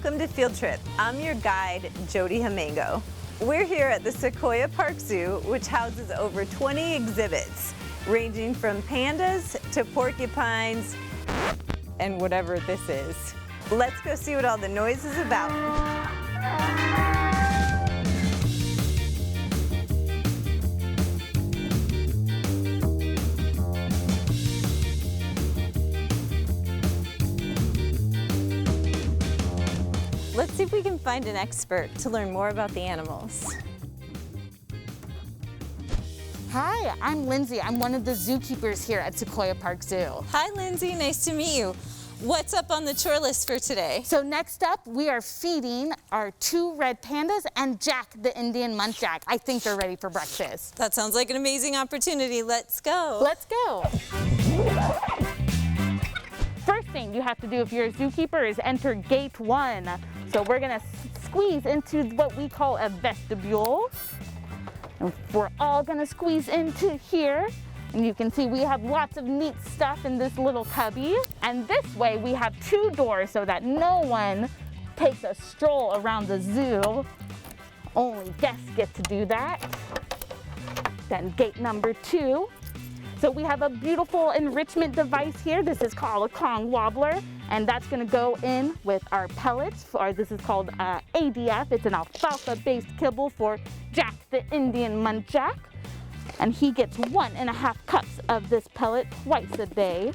Welcome to Field Trip. I'm your guide, Jody. We're here at the Sequoia Park Zoo, which houses over 20 exhibits, ranging from pandas to porcupines and whatever this is. Let's go see what all the noise is about. Let's see if we can find an expert to learn more about the animals. Hi, I'm Lindsey. I'm one of the zookeepers here at Sequoia Park Zoo. Hi, Lindsey. Nice to meet you. What's up on the chore list for today? So next up, we are feeding our 2 red pandas and Jack, the Indian muntjac. I think they're ready for breakfast. That sounds like an amazing opportunity. Let's go. Let's go. First thing you have to do if you're a zookeeper is enter gate 1. So we're gonna squeeze into what we call a vestibule. And we're all gonna squeeze into here. And you can see we have lots of neat stuff in this little cubby. And this way we have 2 doors so that no one takes a stroll around the zoo. Only guests get to do that. Then gate number 2. So we have a beautiful enrichment device here. This is called a Kong wobbler, and that's gonna go in with our pellets, or this is called ADF. It's an alfalfa-based kibble for Jack, the Indian muntjac. And he gets 1.5 cups of this pellet twice a day.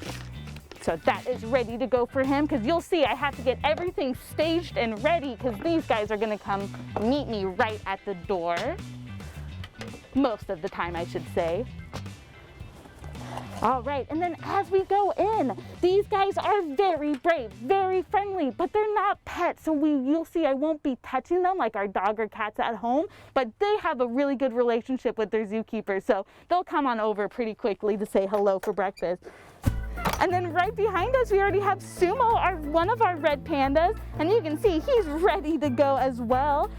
So that is ready to go for him, because you'll see I have to get everything staged and ready, because these guys are gonna come meet me right at the door. Most of the time, I should say. All right, and then as we go in, these guys are very brave, very friendly, but they're not pets. So you'll see I won't be touching them like our dog or cats at home, but they have a really good relationship with their zookeeper. So they'll come on over pretty quickly to say hello for breakfast. And then right behind us, we already have Sumo, one of our red pandas, and you can see he's ready to go as well.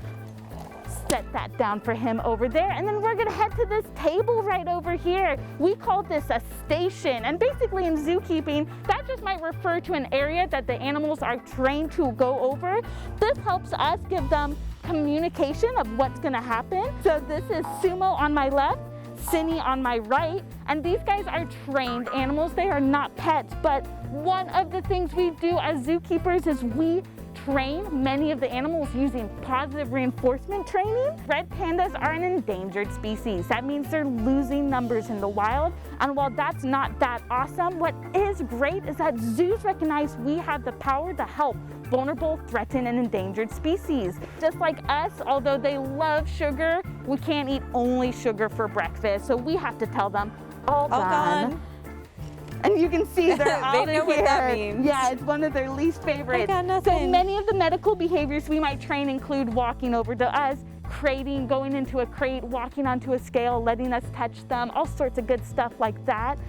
Set that down for him over there, and then we're gonna head to this table right over here. We call this a station, and basically in zookeeping, that just might refer to an area that the animals are trained to go over. This helps us give them communication of what's gonna happen. So this is Sumo on my left, Cinny on my right, and these guys are trained animals. They are not pets, but one of the things we do as zookeepers is we train many of the animals using positive reinforcement training. Red pandas are an endangered species. That means they're losing numbers in the wild. And while that's not that awesome, what is great is that zoos recognize we have the power to help vulnerable, threatened, and endangered species. Just like us, although they love sugar, we can't eat only sugar for breakfast. So we have to tell them, all gone. And you can see they're all They know what that means. Yeah, it's one of their least favorites. I got nothing. So many of the medical behaviors we might train include walking over to us, crating, going into a crate, walking onto a scale, letting us touch them, all sorts of good stuff like that.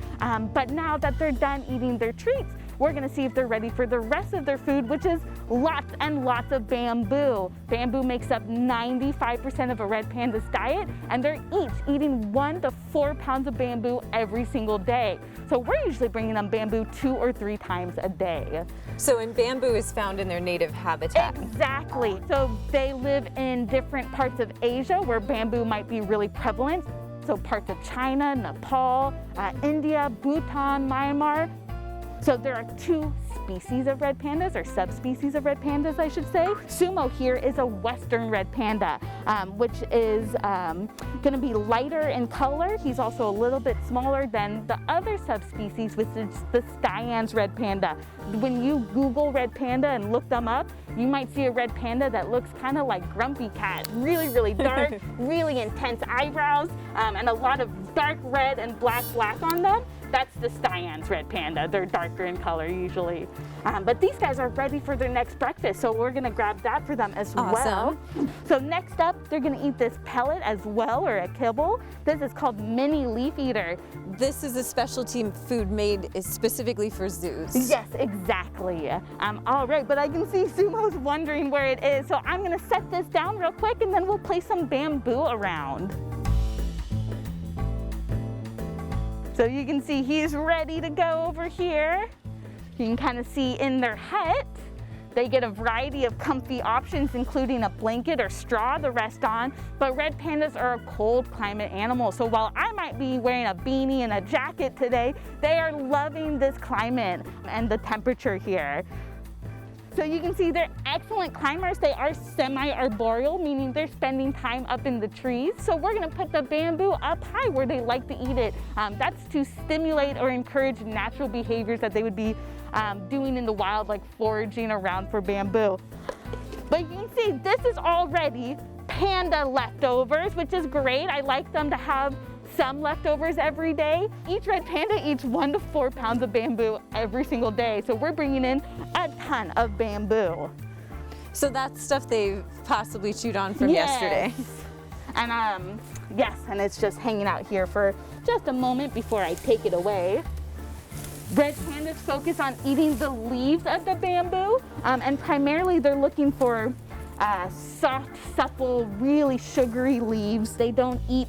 But now that they're done eating their treats, we're gonna see if they're ready for the rest of their food, which is lots and lots of bamboo. Bamboo makes up 95% of a red panda's diet, and they're each eating 1 to 4 pounds of bamboo every single day. So we're usually bringing them bamboo 2 or 3 times a day. So, and bamboo is found in their native habitat. Exactly. So they live in different parts of Asia where bamboo might be really prevalent. So parts of China, Nepal, India, Bhutan, Myanmar. So there are 2 species of red pandas, or subspecies of red pandas, I should say. Sumo here is a Western red panda, which is gonna be lighter in color. He's also a little bit smaller than the other subspecies, which is the Stein's red panda. When you Google red panda and look them up, you might see a red panda that looks kind of like Grumpy Cat. Really, really dark, really intense eyebrows, and a lot of dark red and black on them. That's the Stein's red panda. They're darker in color usually. But these guys are ready for their next breakfast, so we're gonna grab that for them as well. So next up, they're gonna eat this pellet as well, or a kibble. This is called mini leaf eater. This is a specialty food made specifically for zoos. Yes, exactly. All right, but I can see Sumo's wondering where it is, so I'm gonna set this down real quick and then we'll place some bamboo around. So you can see he's ready to go over here. You can kind of see in their hut, They get a variety of comfy options, including a blanket or straw to rest on, but red pandas are a cold climate animal. So while I might be wearing a beanie and a jacket today, they are loving this climate and the temperature here. So you can see they're excellent climbers. They are semi-arboreal, meaning they're spending time up in the trees. So we're gonna put the bamboo up high where they like to eat it. That's to stimulate or encourage natural behaviors that they would be doing in the wild, like foraging around for bamboo. But you can see this is already panda leftovers, which is great. I like them to have some leftovers every day. Each red panda eats 1 to 4 pounds of bamboo every single day. So we're bringing in a ton of bamboo. So that's stuff they've possibly chewed on from yesterday. And yes, and it's just hanging out here for just a moment before I take it away. Red pandas focus on eating the leaves of the bamboo, and primarily they're looking for soft, supple, really sugary leaves. They don't eat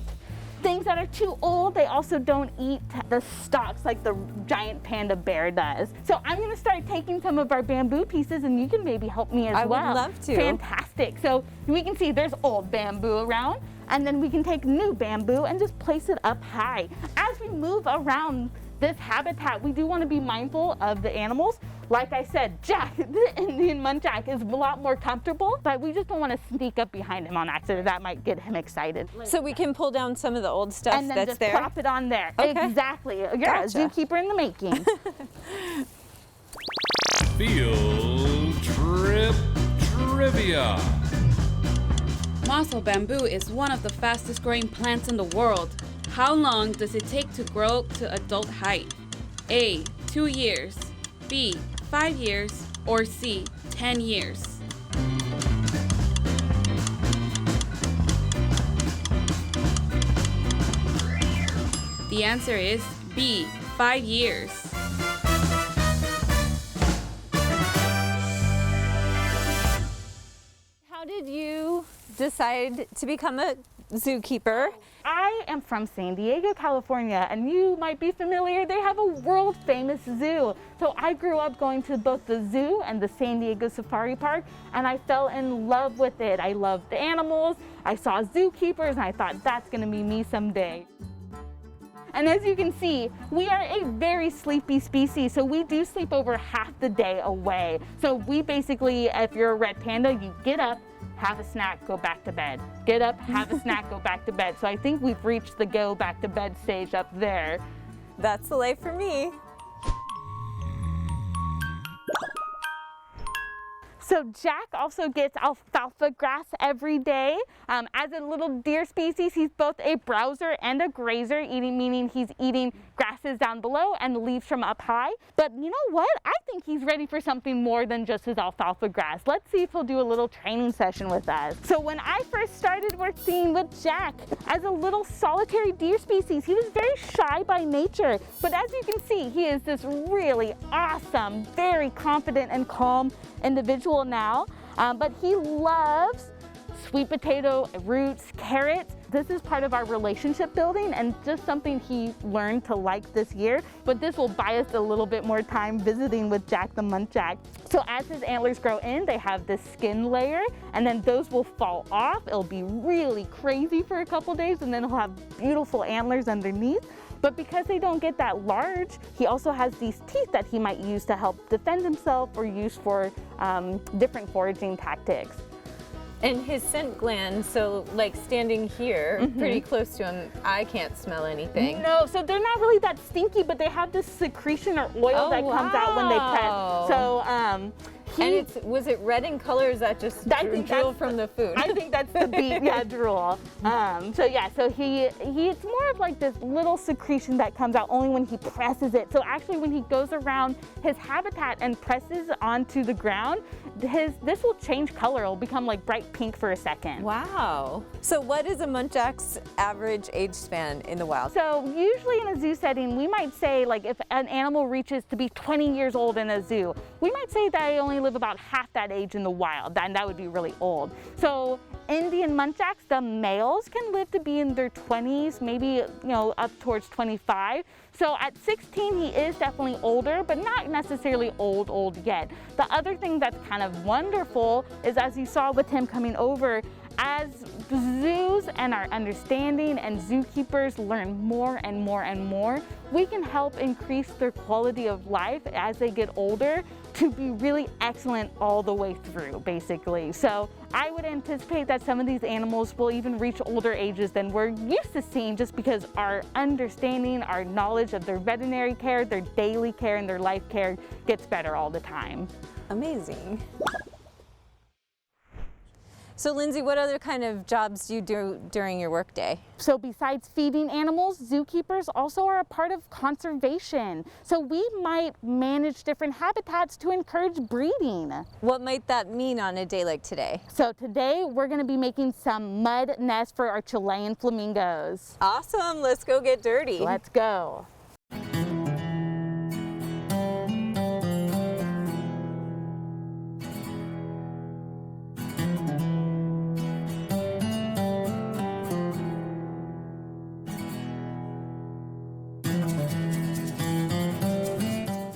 things that are too old. They also don't eat the stalks like the giant panda bear does. So I'm gonna start taking some of our bamboo pieces and you can maybe help me as well. I would love to. Fantastic. So we can see there's old bamboo around, and then we can take new bamboo and just place it up high. As we move around this habitat, we do want to be mindful of the animals. Like I said, Jack, the Indian muntjac, is a lot more comfortable, but we just don't want to sneak up behind him on accident. That might get him excited. So we can pull down some of the old stuff and then that's just there? plop it on there. Okay. Exactly. You're Gotcha. a zookeeper in the making. Field Trip Trivia. Mossel bamboo is one of the fastest growing plants in the world. How long does it take to grow to adult height? A, 2 years, B, 5 years, or C, 10 years? The answer is B, 5 years. How did you decide to become a zookeeper? I am from San Diego, California, and you might be familiar, they have a world famous zoo. So I grew up going to both the zoo and the San Diego Safari Park, and I fell in love with it. I loved the animals, I saw zookeepers, and I thought that's gonna be me someday. And as you can see, we are a very sleepy species, so we do sleep over half the day away. So we basically, if you're a red panda, you get up, have a snack, go back to bed. Get up, have a snack, go back to bed. So I think we've reached the go back to bed stage up there. That's the life for me. So Jack also gets alfalfa grass every day. As a little deer species, he's both a browser and a grazer, meaning he's eating grasses down below and leaves from up high. But you know what? I think he's ready for something more than just his alfalfa grass. Let's see if he'll do a little training session with us. So when I first started working with Jack, as a little solitary deer species, he was very shy by nature. But as you can see, he is this really awesome, very confident and calm individual now, but he loves sweet potato, roots, carrots. This is part of our relationship building and just something he learned to like this year, but this will buy us a little bit more time visiting with Jack the muntjac. So as his antlers grow in, they have this skin layer, and then those will fall off. It'll be really crazy for a couple days, and then he'll have beautiful antlers underneath. But because they don't get that large, he also has these teeth that he might use to help defend himself or use for different foraging tactics. And his scent gland, so like standing here, pretty close to him, I can't smell anything. No, so they're not really that stinky, but they have this secretion or oil that comes out when they press. So and was it red in color, or is that just drool from the food? I think that's the beet, yeah, drool. So it's more of like this little secretion that comes out only when he presses it. So actually when he goes around his habitat and presses onto the ground, this will change color. It'll become like bright pink for a second. Wow. So what is a muntjac's average age span in the wild? So usually in a zoo setting, we might say like if an animal reaches to be 20 years old in a zoo, we might say that they only live about half that age in the wild, and that would be really old. So Indian muntjacs, the males can live to be in their 20s, maybe, up towards 25. So at 16, he is definitely older, but not necessarily old yet. The other thing that's kind of wonderful is, as you saw with him coming over, as the zoos and our understanding and zookeepers learn more and more and more, we can help increase their quality of life as they get older to be really excellent all the way through, basically. So I would anticipate that some of these animals will even reach older ages than we're used to seeing, just because our understanding, our knowledge of their veterinary care, their daily care, and their life care gets better all the time. Amazing. So Lindsey, what other kind of jobs do you do during your workday? So besides feeding animals, zookeepers also are a part of conservation. So we might manage different habitats to encourage breeding. What might that mean on a day like today? So today we're going to be making some mud nests for our Chilean flamingos. Awesome, let's go get dirty. Let's go.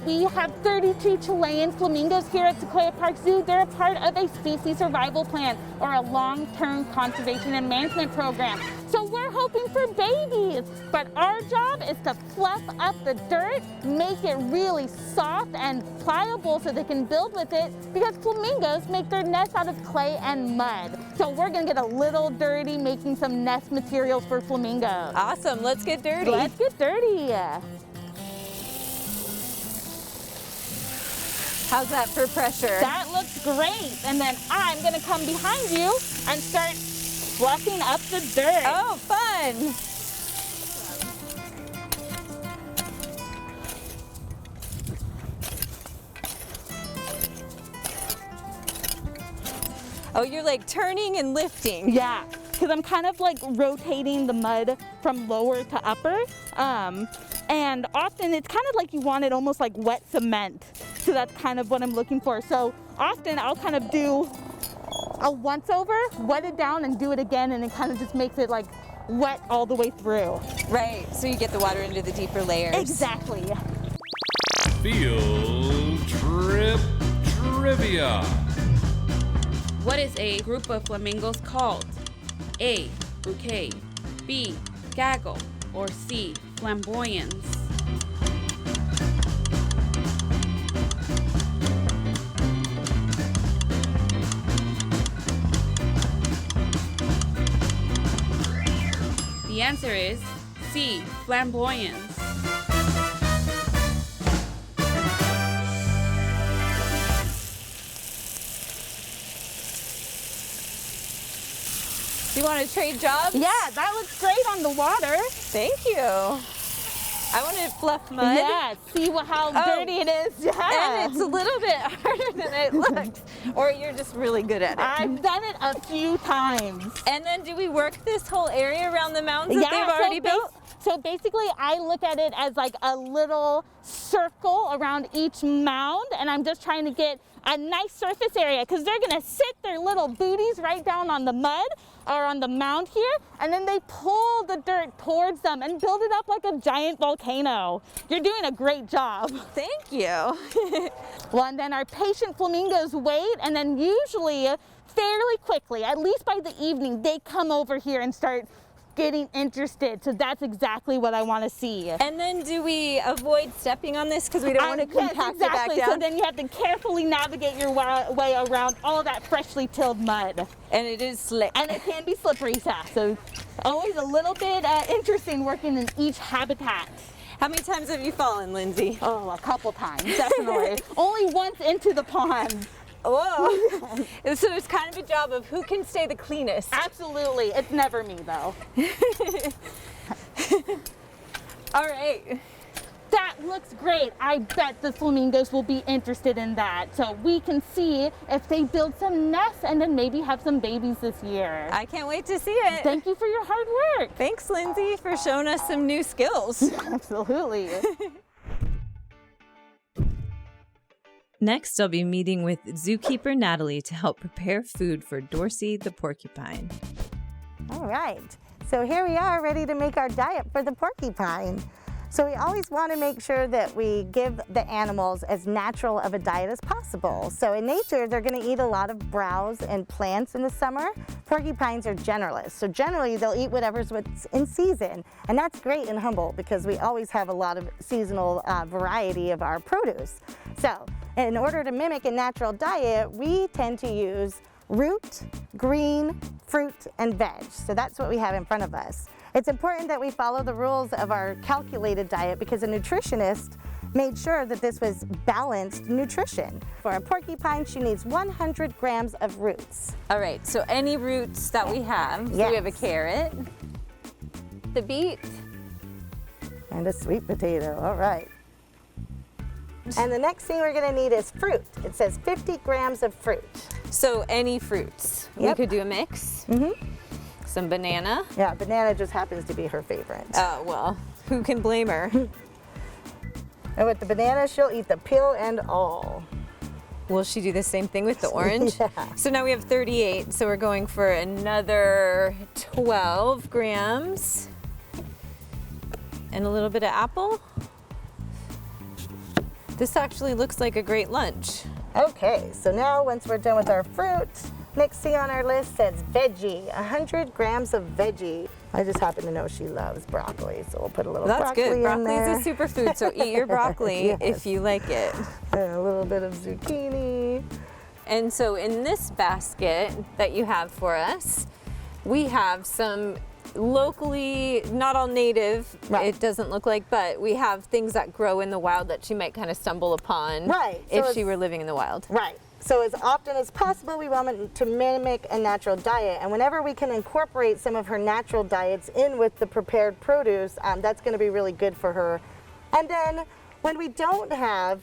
We have 32 Chilean flamingos here at Sequoia Park Zoo. They're a part of a species survival plan, or a long-term conservation and management program. So we're hoping for babies, but our job is to fluff up the dirt, make it really soft and pliable so they can build with it, because flamingos make their nests out of clay and mud. So we're gonna get a little dirty making some nest materials for flamingos. Awesome, let's get dirty. Let's get dirty. How's that for pressure? That looks great. And then I'm gonna come behind you and start fluffing up the dirt. Oh, fun. Oh, you're like turning and lifting. Yeah, because I'm kind of like rotating the mud from lower to upper. And often it's kind of like you want it almost like wet cement. So that's kind of what I'm looking for. So often I'll kind of do a once over, wet it down and do it again, and it kind of just makes it like wet all the way through. Right, so you get the water into the deeper layers. Exactly. Field Trip Trivia. What is a group of flamingos called? A. Bouquet. B. Gaggle. Or C. Flamboyance. The answer is C. Flamboyance. Do you want to trade jobs? Yeah, that looks great on the water. Thank you. I want to fluff mud. Yeah, see how dirty it is. Yeah. And it's a little bit harder than it looks. Or you're just really good at it. I've done it a few times. And then do we work this whole area around the mountains that they've already built? So basically I look at it as like a little circle around each mound, and I'm just trying to get a nice surface area, because they're gonna sit their little booties right down on the mud or on the mound here, and then they pull the dirt towards them and build it up like a giant volcano. You're doing a great job. Thank you. Well, and then our patient flamingos wait, and then usually fairly quickly, at least by the evening, they come over here and start getting interested. So that's exactly what I want to see. And then do we avoid stepping on this because we don't want to compact it back down? So then you have to carefully navigate your way around all that freshly tilled mud. And it is slick. And it can be slippery, so always a little bit interesting working in each habitat. How many times have you fallen, Lindsey? Oh, a couple times, definitely. Only once into the pond. Whoa. So it's kind of a job of who can stay the cleanest. Absolutely. It's never me, though. All right. That looks great. I bet the flamingos will be interested in that. So we can see if they build some nests and then maybe have some babies this year. I can't wait to see it. Thank you for your hard work. Thanks, Lindsey, for showing us some new skills. Absolutely. Next, I'll be meeting with zookeeper Natalie to help prepare food for Dorsey the porcupine. All right, so here we are ready to make our diet for the porcupine. So we always want to make sure that we give the animals as natural of a diet as possible. So in nature, they're going to eat a lot of browse and plants in the summer. Porcupines are generalists, so generally they'll eat whatever's what's in season. And that's great in Humboldt because we always have a lot of seasonal variety of our produce. So in order to mimic a natural diet, we tend to use root, green, fruit, and veg. So that's what we have in front of us. It's important that we follow the rules of our calculated diet because a nutritionist made sure that this was balanced nutrition. For a porcupine, she needs 100 grams of roots. All right, so any roots that we have. So Yes. we have a carrot, the beet, And a sweet potato, all right. And the next thing we're gonna need is fruit. It says 50 grams of fruit. so any fruits. We Yep. could do a mix. Some banana. Yeah, banana just happens to be her favorite. Oh, well, who can blame her? And with the banana, she'll eat the peel and all. Will she do the same thing with the orange? Yeah. So now we have 38, so we're going for another 12 grams. And a little bit of apple. This actually looks like a great lunch. Okay, so now once we're done with our fruit, next thing on our list says veggie, 100 grams of veggie. I just happen to know she loves broccoli, so we'll put a little That's broccoli good. in Broccoli there. is a superfood, so eat your broccoli Yes. if you like it. And a little bit of zucchini. And so in this basket that you have for us, we have some locally, not all native, Right. it doesn't look like, but we have things that grow in the wild that she might kind of stumble upon Right, so if she it's- were living in the wild. Right. So as often as possible, we want to mimic a natural diet. And whenever we can incorporate some of her natural diets in with the prepared produce, that's going to be really good for her. And then when we don't have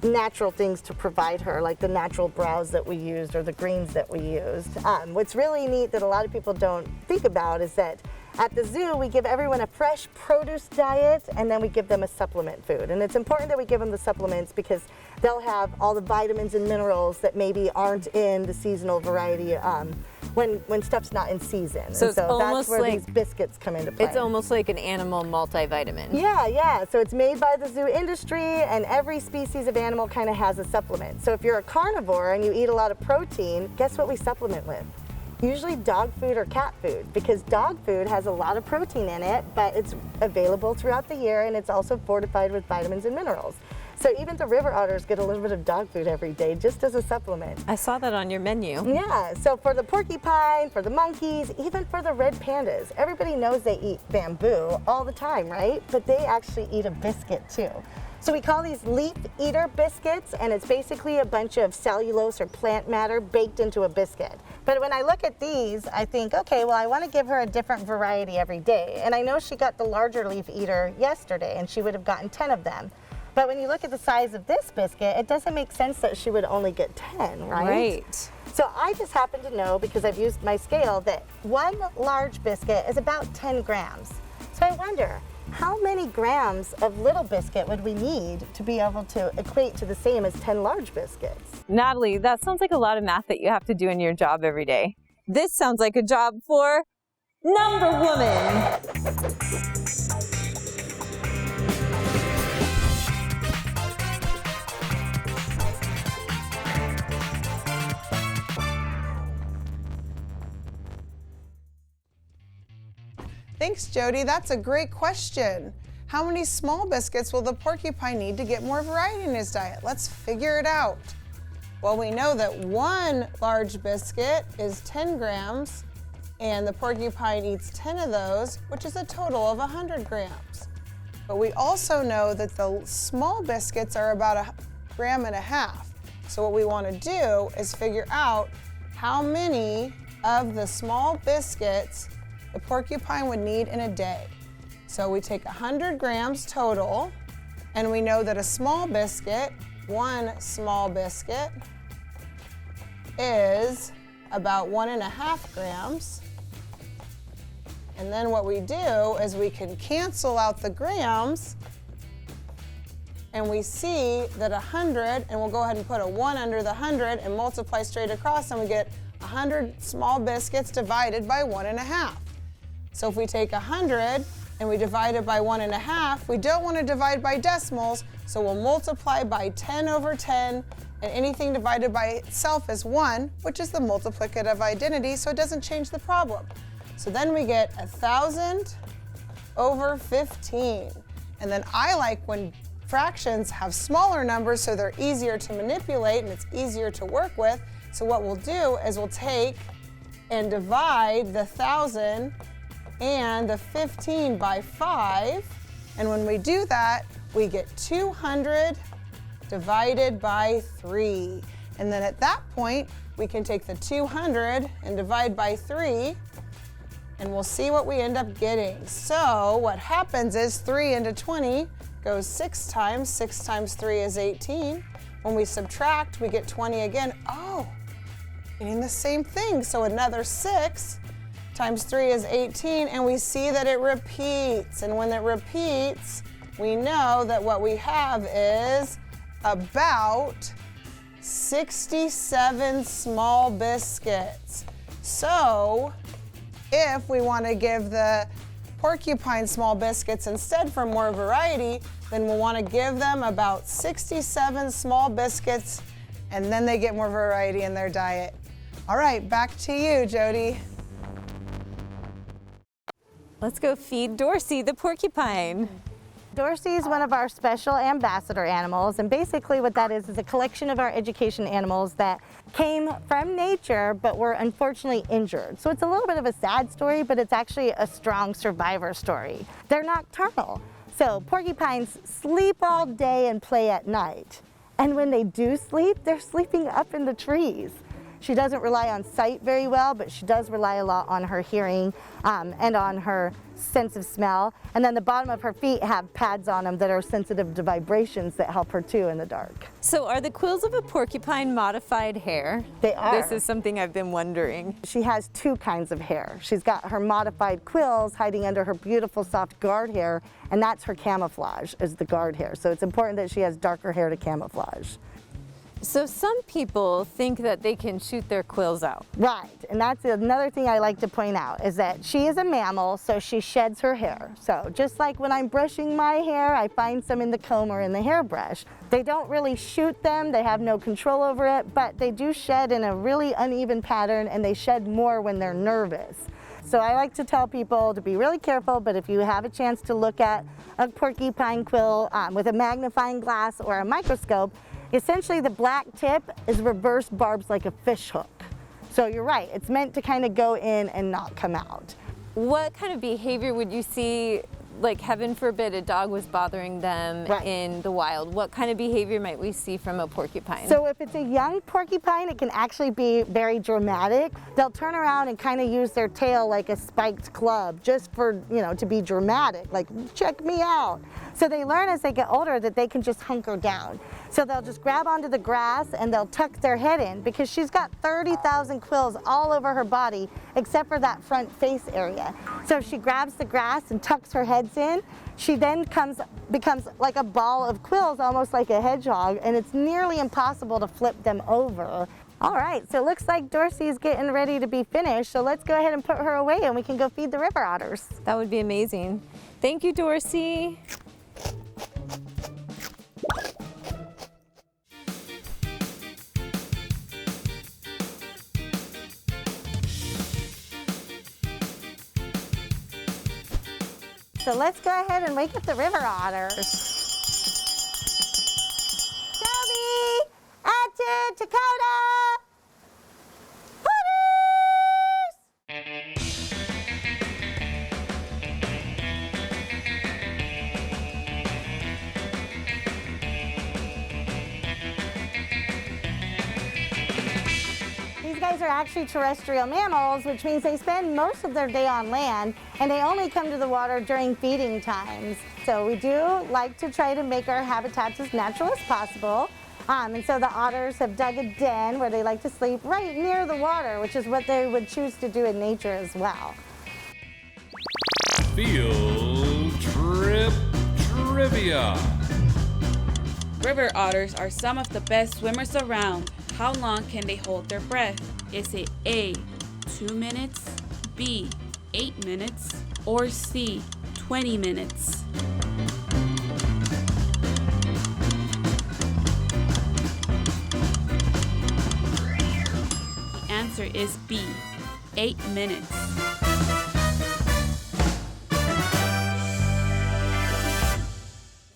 natural things to provide her, like the natural browse that we used or the greens that we used, what's really neat that a lot of people don't think about is that at the zoo, we give everyone a fresh produce diet and then we give them a supplement food. And it's important that we give them the supplements because they'll have all the vitamins and minerals that maybe aren't in the seasonal variety when stuff's not in season. So And it's that's almost where like- these biscuits come into play. It's almost like an animal multivitamin. Yeah. So it's made by the zoo industry, and every species of animal kind of has a supplement. So if you're a carnivore and you eat a lot of protein, guess what we supplement with? Usually dog food or cat food, because dog food has a lot of protein in it, but it's available throughout the year, and it's also fortified with vitamins and minerals. So even the river otters get a little bit of dog food every day, just as a supplement. I saw that on your menu. Yeah, so for the porcupine, for the monkeys, even for the red pandas, everybody knows they eat bamboo all the time, right? But they actually eat a biscuit too. So we call these leaf eater biscuits, and it's basically a bunch of cellulose or plant matter baked into a biscuit. But when I look at these, I think, okay, well, I want to give her a different variety every day. And I know she got the larger leaf eater yesterday, and she would have gotten 10 of them. But when you look at the size of this biscuit, it doesn't make sense that she would only get 10, right? Right. So I just happen to know, because I've used my scale, that one large biscuit is about 10 grams. So I wonder, how many grams of little biscuit would we need to be able to equate to the same as 10 large biscuits? Natalie, that sounds like a lot of math that you have to do in your job every day. This sounds like a job for Number Woman. Thanks, Jody. That's a great question. How many small biscuits will the porcupine need to get more variety in his diet? Let's figure it out. Well, we know that one large biscuit is 10 grams, and the porcupine eats 10 of those, which is a total of 100 grams. But we also know that the small biscuits are about 1.5 grams. So what we want to do is figure out how many of the small biscuits the porcupine would need in a day. So we take 100 grams total, and we know that a small biscuit, one small biscuit, is about 1.5 grams. And then what we do is we can cancel out the grams, and we see that 100, and we'll go ahead and put a 1 under the 100 and multiply straight across, and we get 100 small biscuits divided by 1.5. So if we take 100 and we divide it by 1.5, we don't want to divide by decimals, so we'll multiply by 10 over 10, and anything divided by itself is 1, which is the multiplicative identity, so it doesn't change the problem. So then we get 1,000 over 15. And then I like when fractions have smaller numbers so they're easier to manipulate and it's easier to work with. So what we'll do is we'll take and divide the 1,000 and the 15 by 5. And when we do that, we get 200 divided by 3. And then at that point, we can take the 200 and divide by 3, and we'll see what we end up getting. So what happens is 3 into 20 goes 6 times. 6 times 3 is 18. When we subtract, we get 20 again. Oh, getting the same thing. So another 6 times 3 is 18, and we see that it repeats. And when it repeats, we know that what we have is about 67 small biscuits. So if we want to give the porcupine small biscuits instead for more variety, then we'll want to give them about 67 small biscuits, and then they get more variety in their diet. All right, back to you, Jody. Let's go feed Dorsey the porcupine. Dorsey is one of our special ambassador animals, and basically what that is a collection of our education animals that came from nature but were unfortunately injured. So it's a little bit of a sad story, but it's actually a strong survivor story. They're nocturnal, so porcupines sleep all day and play at night. And when they do sleep, they're sleeping up in the trees. She doesn't rely on sight very well, but she does rely a lot on her hearing and on her sense of smell. And then the bottom of her feet have pads on them that are sensitive to vibrations that help her too in the dark. So are the quills of a porcupine modified hair? They are. This is something I've been wondering. She has 2 kinds of hair. She's got her modified quills hiding under her beautiful soft guard hair, and that's her camouflage, is the guard hair. So it's important that she has darker hair to camouflage. So some people think that they can shoot their quills out. Right, and that's another thing I like to point out, is that she is a mammal, so she sheds her hair. So just like when I'm brushing my hair, I find some in the comb or in the hairbrush. They don't really shoot them, they have no control over it, but they do shed in a really uneven pattern, and they shed more when they're nervous. So I like to tell people to be really careful, but if you have a chance to look at a porcupine quill with a magnifying glass or a microscope, essentially the black tip is reverse barbs like a fish hook. So you're right, it's meant to kind of go in and not come out. What kind of behavior would you see, like heaven forbid a dog was bothering them in the wild? What kind of behavior might we see from a porcupine? So if it's a young porcupine, it can actually be very dramatic. They'll turn around and kind of use their tail like a spiked club just for, to be dramatic, like check me out. So they learn as they get older that they can just hunker down. So they'll just grab onto the grass and they'll tuck their head in, because she's got 30,000 quills all over her body except for that front face area. So if she grabs the grass and tucks her heads in, she then becomes like a ball of quills, almost like a hedgehog, and it's nearly impossible to flip them over. All right, so it looks like Dorsey's getting ready to be finished, so let's go ahead and put her away and we can go feed the river otters. That would be amazing. Thank you, Dorsey. So let's go ahead and wake up the river otters. Shelby, Atchit, Dakota, These guys are actually terrestrial mammals, which means they spend most of their day on land, and they only come to the water during feeding times. So we do like to try to make our habitats as natural as possible. And so the otters have dug a den where they like to sleep right near the water, which is what they would choose to do in nature as well. Field Trip Trivia. River otters are some of the best swimmers around. How long can they hold their breath? Is it A, 2 minutes, B, 8 minutes, or C, 20 minutes? The answer is B, 8 minutes.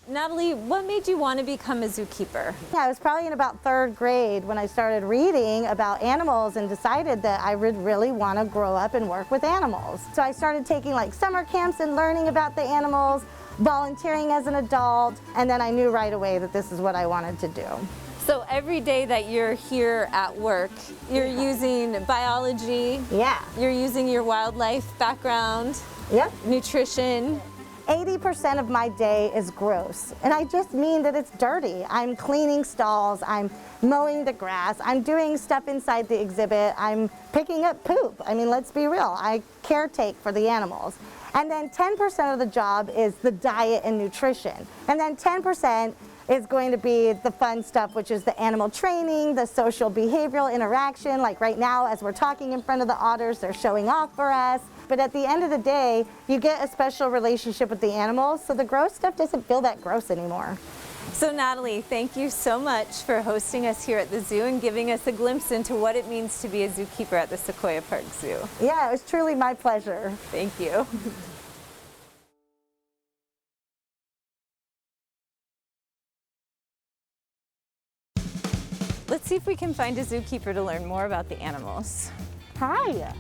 Natalie, what made you want to become a zookeeper? I was probably in about 3rd grade when I started reading about animals and decided that I would really want to grow up and work with animals. So I started taking like summer camps and learning about the animals, volunteering as an adult, and then I knew right away that this is what I wanted to do. So every day that you're here at work, you're using biology, you're using your wildlife background, nutrition. 80% of my day is gross, and I just mean that it's dirty. I'm cleaning stalls, I'm mowing the grass, I'm doing stuff inside the exhibit, I'm picking up poop. I mean, let's be real, I caretake for the animals. And then 10% of the job is the diet and nutrition. And then 10% is going to be the fun stuff, which is the animal training, the social behavioral interaction. Like right now, as we're talking in front of the otters, they're showing off for us. But at the end of the day, you get a special relationship with the animals, so the gross stuff doesn't feel that gross anymore. So Natalie, thank you so much for hosting us here at the zoo and giving us a glimpse into what it means to be a zookeeper at the Sequoia Park Zoo. Yeah, it was truly my pleasure. Thank you. Let's see if we can find a zookeeper to learn more about the animals. Hi.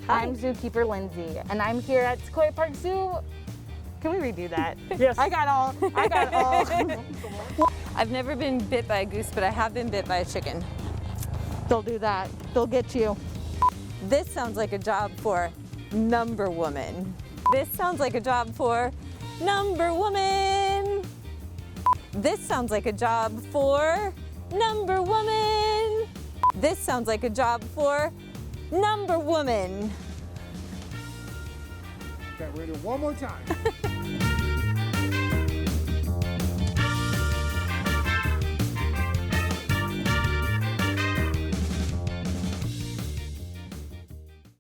I'm Zookeeper Lindsey, and I'm here at Sequoia Park Zoo. Can we redo that? Yes. I got all. I've never been bit by a goose, but I have been bit by a chicken. They'll do that. They'll get you. This sounds like a job for number woman. This sounds like a job for number woman. This sounds like a job for number woman. This sounds like a job for number woman. Okay, we're gonna do it one more time.